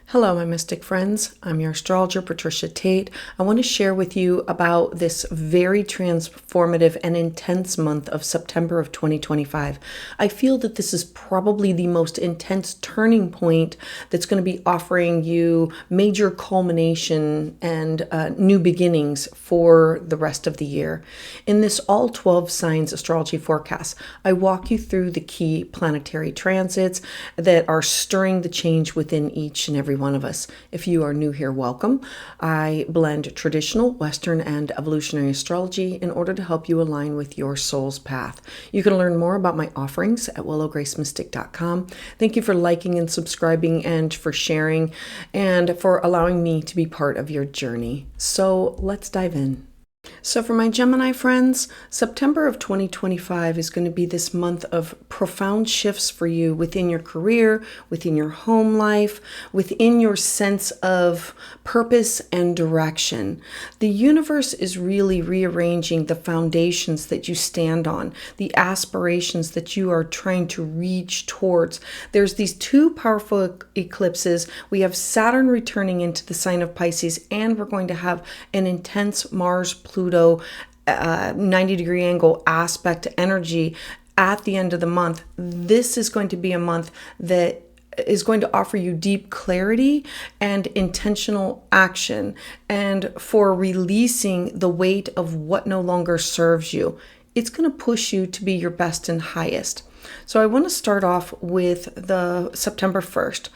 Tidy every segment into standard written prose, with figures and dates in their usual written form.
Hello, my mystic friends. I'm your astrologer, Patricia Tate. I want to share with you about this very transformative and intense month of September of 2025. I feel that this is probably the most intense turning point that's going to be offering you major culmination and new beginnings for the rest of the year. In this all 12 signs astrology forecast, I walk you through the key planetary transits that are stirring the change within each and every one of us. If you are new here, welcome. I blend traditional, Western, and evolutionary astrology in order to help you align with your soul's path. You can learn more about my offerings at willowgracemystic.com. Thank you for liking and subscribing and for sharing and for allowing me to be part of your journey. So let's dive in. So for my Gemini friends, September of 2025 is going to be this month of profound shifts for you within your career, within your home life, within your sense of purpose and direction. The universe is really rearranging the foundations that you stand on, the aspirations that you are trying to reach towards. There's these two powerful eclipses. We have Saturn returning into the sign of Pisces, and we're going to have an intense Mars-Pluto 90-degree angle aspect energy at the end of the month. This is going to be a month that is going to offer you deep clarity and intentional action, and for releasing the weight of what no longer serves you. It's going to push you to be your best and highest. So I want to start off with the September 1st.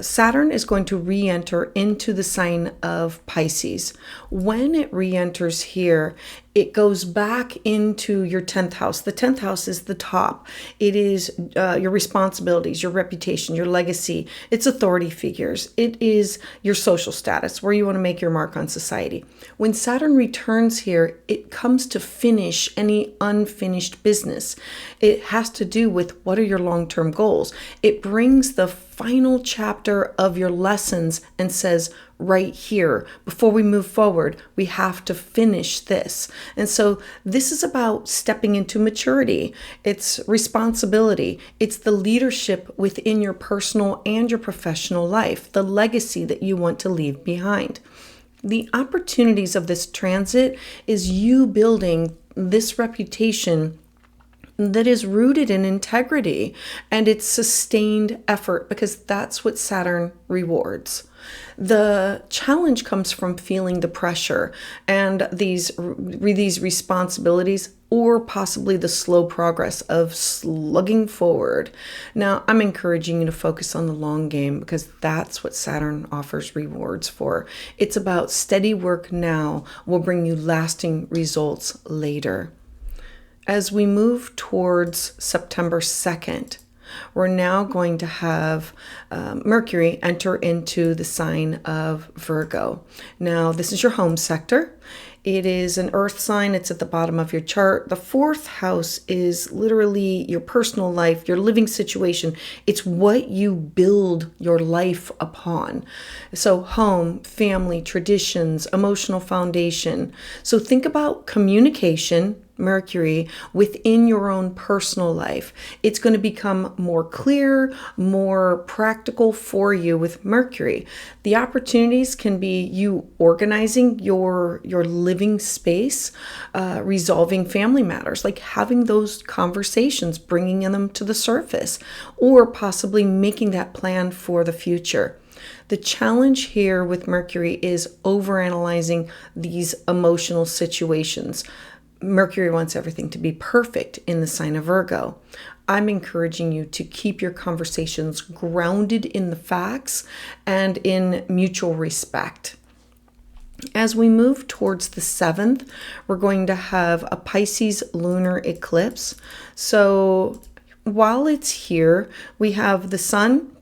Saturn is going to re-enter into the sign of Pisces. When it re-enters here, it goes back into your 10th house. The 10th house is the top. It is your responsibilities, your reputation, your legacy. It's authority figures. It is your social status, where you want to make your mark on society. When Saturn returns here, it comes to finish any unfinished business. It has to do with what are your long-term goals. It brings the final chapter of your lessons and says, right here, before we move forward, we have to finish this. And so this is about stepping into maturity. It's responsibility. It's the leadership within your personal and your professional life, the legacy that you want to leave behind. The opportunities of this transit is you building this reputation that is rooted in integrity, and it's sustained effort, because that's what Saturn rewards. The challenge comes from feeling the pressure and these responsibilities, or possibly the slow progress of slugging forward. Now, I'm encouraging you to focus on the long game, because that's what Saturn offers rewards for. It's about steady work now will bring you lasting results later. As we move towards September 2nd, we're now going to have Mercury enter into the sign of Virgo. Now, this is your home sector. It is an earth sign. It's at the bottom of your chart. The 4th house is literally your personal life, your living situation. It's what you build your life upon. So home, family, traditions, emotional foundation. So think about communication, Mercury, within your own personal life. It's going to become more clear, more practical for you with Mercury. The opportunities can be you organizing your living space, resolving family matters, like having those conversations, bringing them to the surface, or possibly making that plan for the future. The challenge here with Mercury is overanalyzing these emotional situations. Mercury wants everything to be perfect in the sign of Virgo. I'm encouraging you to keep your conversations grounded in the facts and in mutual respect. As we move towards the 7th, we're going to have a Pisces lunar eclipse. So while it's here, we have the sun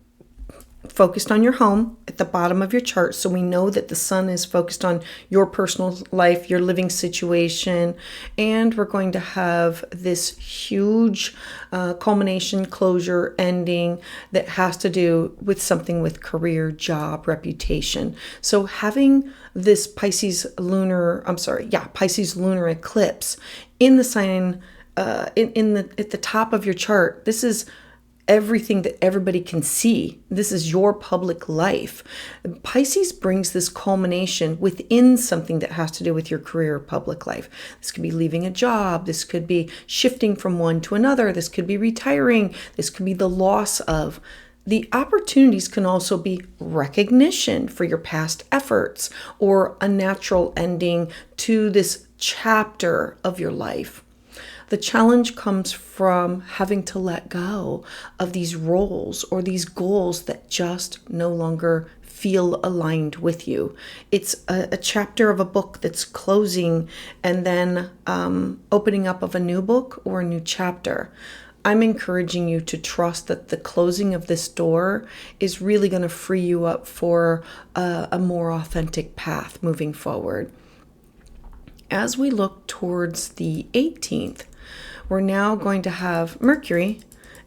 focused on your home at the bottom of your chart. So we know that the sun is focused on your personal life, your living situation. And we're going to have this huge culmination, closure, ending that has to do with something with career, job, reputation. So having this Pisces lunar eclipse in the sign, at the top of your chart, this is everything that everybody can see. This is your public life. Pisces brings this culmination within something that has to do with your career or public life. This could be leaving a job. This could be shifting from one to another. This could be retiring. This could be the loss of. The opportunities can also be recognition for your past efforts or a natural ending to this chapter of your life. The challenge comes from having to let go of these roles or these goals that just no longer feel aligned with you. It's a chapter of a book that's closing and then opening up of a new book or a new chapter. I'm encouraging you to trust that the closing of this door is really going to free you up for a more authentic path moving forward. As we look towards the 18th, we're now going to have Mercury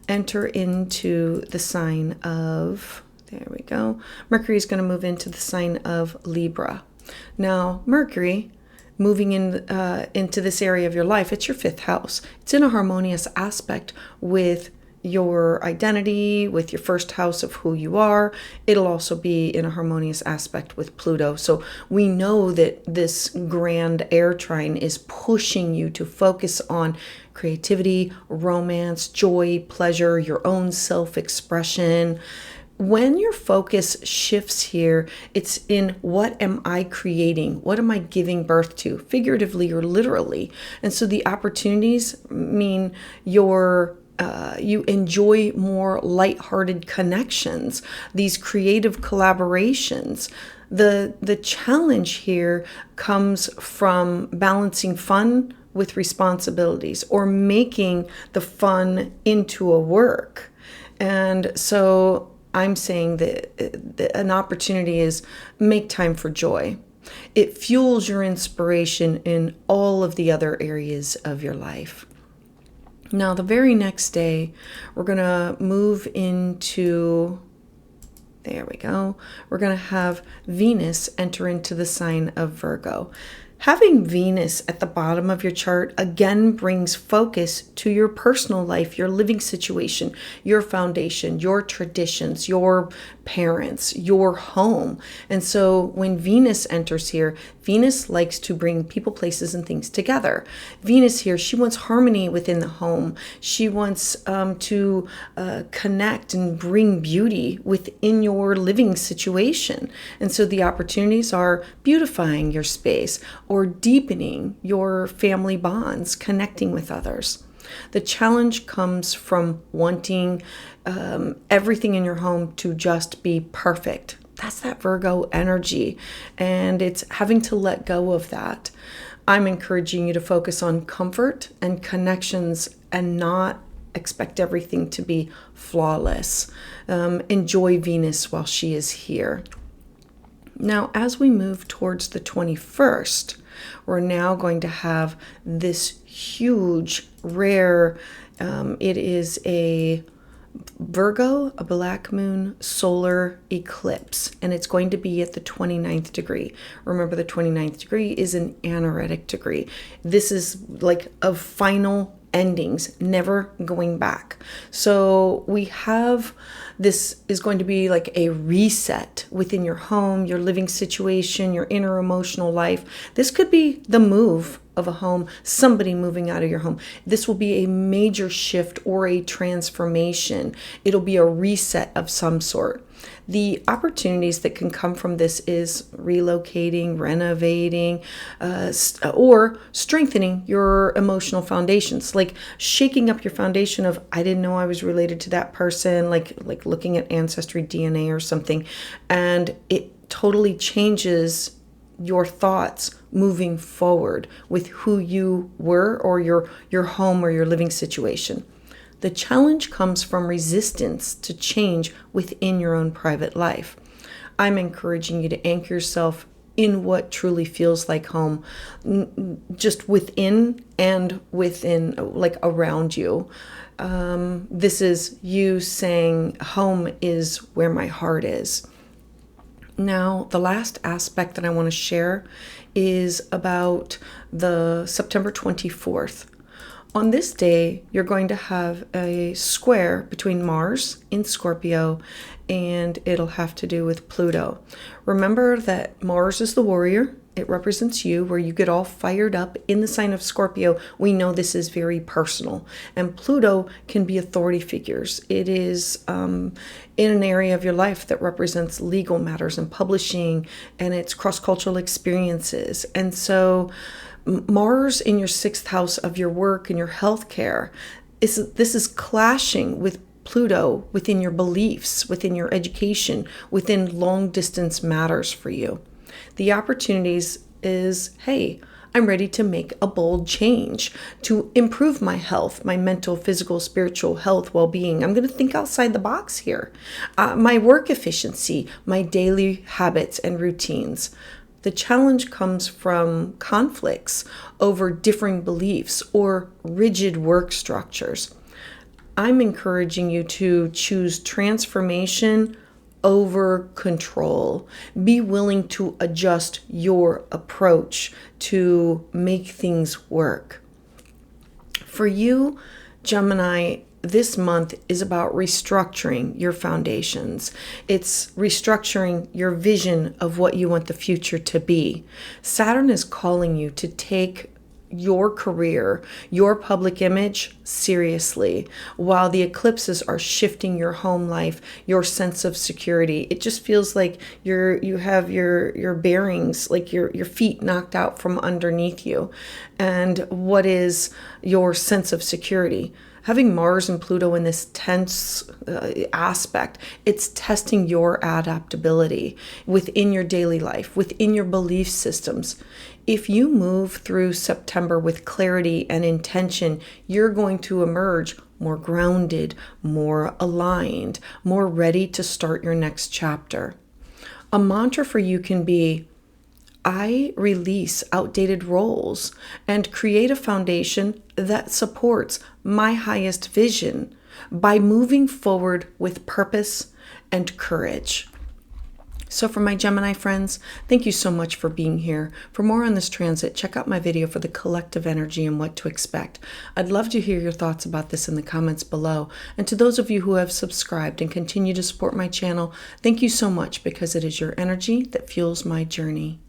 enter into the sign of, there we go. Mercury is going to move into the sign of Libra. Now, Mercury moving into this area of your life, it's your 5th house. It's in a harmonious aspect with your identity, with your 1st house of who you are. It'll also be in a harmonious aspect with Pluto. So we know that this grand air trine is pushing you to focus on creativity, romance, joy, pleasure, your own self-expression. When your focus shifts here, it's in what am I creating? What am I giving birth to, figuratively or literally? And so the opportunities mean you enjoy more lighthearted connections, these creative collaborations. The challenge here comes from balancing fun with responsibilities or making the fun into a work. And so I'm saying that an opportunity is make time for joy. It fuels your inspiration in all of the other areas of your life. Now, the very next day, we're going to move into, there we go, we're going to have Venus enter into the sign of Virgo. Having Venus at the bottom of your chart again brings focus to your personal life, your living situation, your foundation, your traditions, your parents, your home. And so when Venus enters here, Venus likes to bring people, places, and things together. Venus here, she wants harmony within the home. She wants to connect and bring beauty within your living situation. And so the opportunities are beautifying your space or deepening your family bonds, connecting with others. The challenge comes from wanting everything in your home to just be perfect. That's that Virgo energy, and it's having to let go of that. I'm encouraging you to focus on comfort and connections and not expect everything to be flawless. Enjoy Venus while she is here. Now, as we move towards the 21st, we're now going to have this huge, rare, it is a Virgo, a black moon solar eclipse, and it's going to be at the 29th degree. Remember, the 29th degree is an anaretic degree. This is like of final endings, never going back. So we have, this is going to be like a reset within your home, your living situation, your inner emotional life. This could be the move of a home, somebody moving out of your home. This will be a major shift or a transformation. It'll be a reset of some sort. The opportunities that can come from this is relocating, renovating, or strengthening your emotional foundations, like shaking up your foundation of, I didn't know I was related to that person, like looking at ancestry DNA or something, and it totally changes your thoughts moving forward with who you were or your home or your living situation. The challenge comes from resistance to change within your own private life. I'm encouraging you to anchor yourself in what truly feels like home, just within and within, like around you. This is you saying, home is where my heart is. Now, the last aspect that I want to share is about the September 24th. On this day, you're going to have a square between Mars in Scorpio, and it'll have to do with Pluto. Remember that Mars is the warrior. It represents you, where you get all fired up in the sign of Scorpio. We know this is very personal. And Pluto can be authority figures. It is in an area of your life that represents legal matters and publishing, and it's cross-cultural experiences. And so Mars in your sixth house of your work and your healthcare, this is clashing with Pluto within your beliefs, within your education, within long distance matters for you. The opportunities is, hey, I'm ready to make a bold change to improve my health, my mental, physical, spiritual health, well-being. I'm going to think outside the box here. My work efficiency, my daily habits and routines. The challenge comes from conflicts over differing beliefs or rigid work structures. I'm encouraging you to choose transformation over control. Be willing to adjust your approach to make things work. For you, Gemini, this month is about restructuring your foundations. It's restructuring your vision of what you want the future to be. Saturn is calling you to take your career, your public image seriously, while the eclipses are shifting your home life, your sense of security. It just feels like you have your bearings, like your feet knocked out from underneath you. And what is your sense of security? Having Mars and Pluto in this tense aspect, it's testing your adaptability within your daily life, within your belief systems. If you move through September with clarity and intention, you're going to emerge more grounded, more aligned, more ready to start your next chapter. A mantra for you can be, I release outdated roles and create a foundation that supports my highest vision by moving forward with purpose and courage. So for my Gemini friends, thank you so much for being here. For more on this transit, check out my video for the collective energy and what to expect. I'd love to hear your thoughts about this in the comments below. And to those of you who have subscribed and continue to support my channel, thank you so much, because it is your energy that fuels my journey.